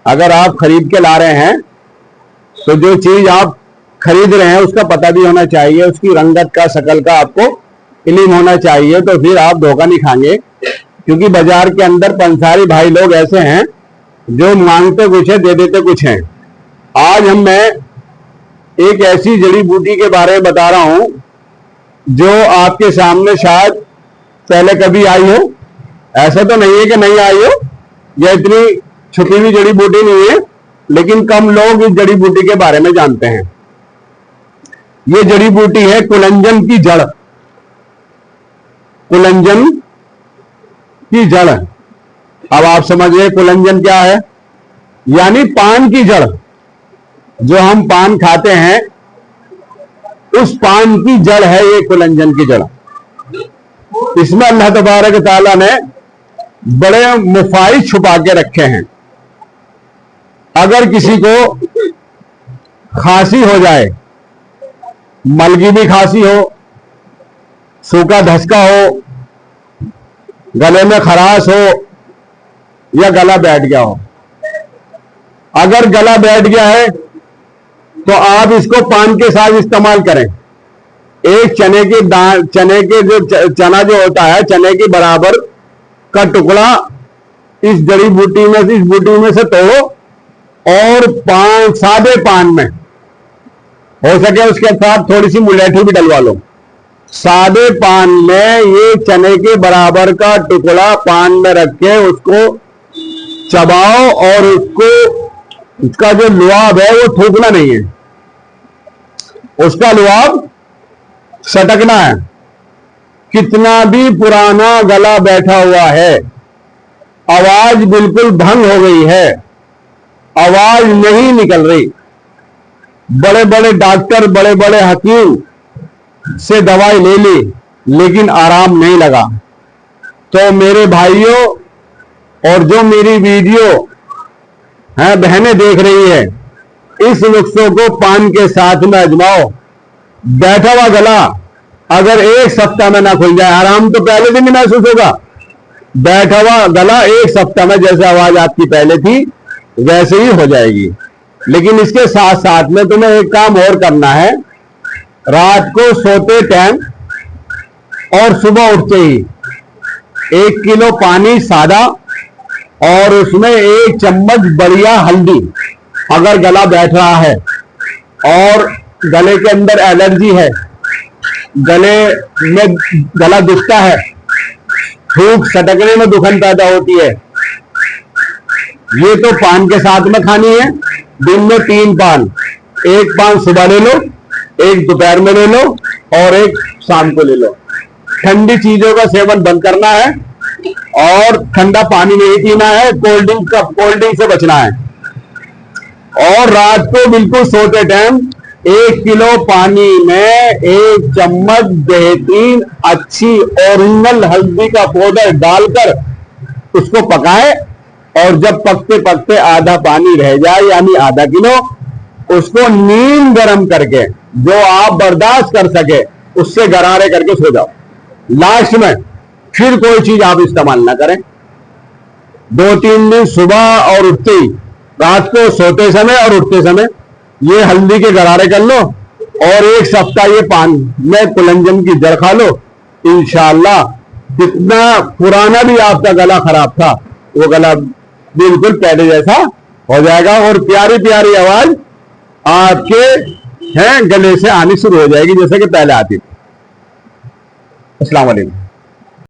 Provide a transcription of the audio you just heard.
अगर आप खरीद के ला रहे हैं तो जो चीज आप खरीद रहे हैं उसका पता भी होना चाहिए, उसकी रंगत का, शक्ल का आपको इल्म होना चाहिए, तो फिर आप धोखा नहीं खाएंगे। क्योंकि बाजार के अंदर पंसारी भाई लोग ऐसे हैं जो मांगते कुछ है, दे देते कुछ हैं। आज मैं एक ऐसी जड़ी बूटी के बारे में बता रहा हूं जो आपके सामने शायद पहले कभी आई हो। ऐसा तो नहीं है कि नहीं आई हो, यह इतनी छुपी हुई जड़ी बूटी नहीं है, लेकिन कम लोग इस जड़ी बूटी के बारे में जानते हैं। ये जड़ी बूटी है कुलंजन की जड़। कुलंजन की जड़, अब आप समझिए कुलंजन क्या है, यानी पान की जड़। जो हम पान खाते हैं उस पान की जड़ है ये कुलंजन की जड़। इसमें अल्लाह तबारक ताला ने बड़े मुफाइद छुपा के रखे हैं। अगर किसी को खांसी हो जाए, मलगी भी खांसी हो, सूखा धसका हो, गले में खराश हो या गला बैठ गया हो, अगर गला बैठ गया है तो आप इसको पान के साथ इस्तेमाल करें। एक चने के जो चना जो होता है, चने के बराबर का टुकड़ा इस जड़ी बूटी में से, इस बूटी में से तोड़ो और पान, सादे पान में हो सके उसके साथ थोड़ी सी मुलेठी भी डलवा लो। सादे पान में ये चने के बराबर का टुकड़ा पान में रख के उसको चबाओ और उसका जो लुआब है वो थूकना नहीं है, उसका लुआब सटकना है। कितना भी पुराना गला बैठा हुआ है, आवाज बिल्कुल भंग हो गई है, आवाज नहीं निकल रही, बड़े बड़े डॉक्टर, बड़े बड़े हकीम से दवाई ले ली लेकिन आराम नहीं लगा, तो मेरे भाइयों और जो मेरी वीडियो है बहनें देख रही है, इस नुस्खे को पान के साथ में आजमाओ। बैठा हुआ गला अगर एक सप्ताह में ना खुल जाए, आराम तो पहले दिन ही महसूस होगा, बैठा हुआ गला एक सप्ताह में जैसे आवाज आपकी पहले थी वैसे ही हो जाएगी। लेकिन इसके साथ साथ में तुम्हें एक काम और करना है, रात को सोते टाइम और सुबह उठते ही 1 किलो पानी सादा और उसमें 1 चम्मच बढ़िया हल्दी, अगर गला बैठ रहा है और गले के अंदर एलर्जी है, गले में गला दुखता है, थूक सटकने में दुखन पैदा होती है, ये तो पान के साथ में खानी है। दिन में 3 पान, 1 पान सुबह ले लो, 1 दोपहर में ले लो और 1 शाम को ले लो। ठंडी चीजों का सेवन बंद करना है और ठंडा पानी नहीं पीना है, कोल्ड ड्रिंक से बचना है। और रात को बिल्कुल सोते टाइम 1 किलो पानी में 1 चम्मच बेहतरीन अच्छी ओरिजिनल हल्दी का पाउडर डालकर उसको पकाए और जब पकते पकते आधा पानी रह जाए यानी आधा किलो, उसको नीम गर्म करके जो आप बर्दाश्त कर सके उससे गरारे करके सो जाओ। लास्ट में फिर कोई चीज आप इस्तेमाल ना करें। 2-3 दिन सुबह और उठते ही, रात को सोते समय और उठते समय ये हल्दी के गरारे कर लो और 1 सप्ताह ये पान में कुलंजन की जड़ खा लो। इंशाअल्लाह जितना पुराना भी आपका गला खराब था वो गला बिल्कुल पहले जैसा हो जाएगा और प्यारी प्यारी आवाज आपके गले से आनी शुरू हो जाएगी जैसे कि पहले आती थी। अस्सलाम वालेकुम।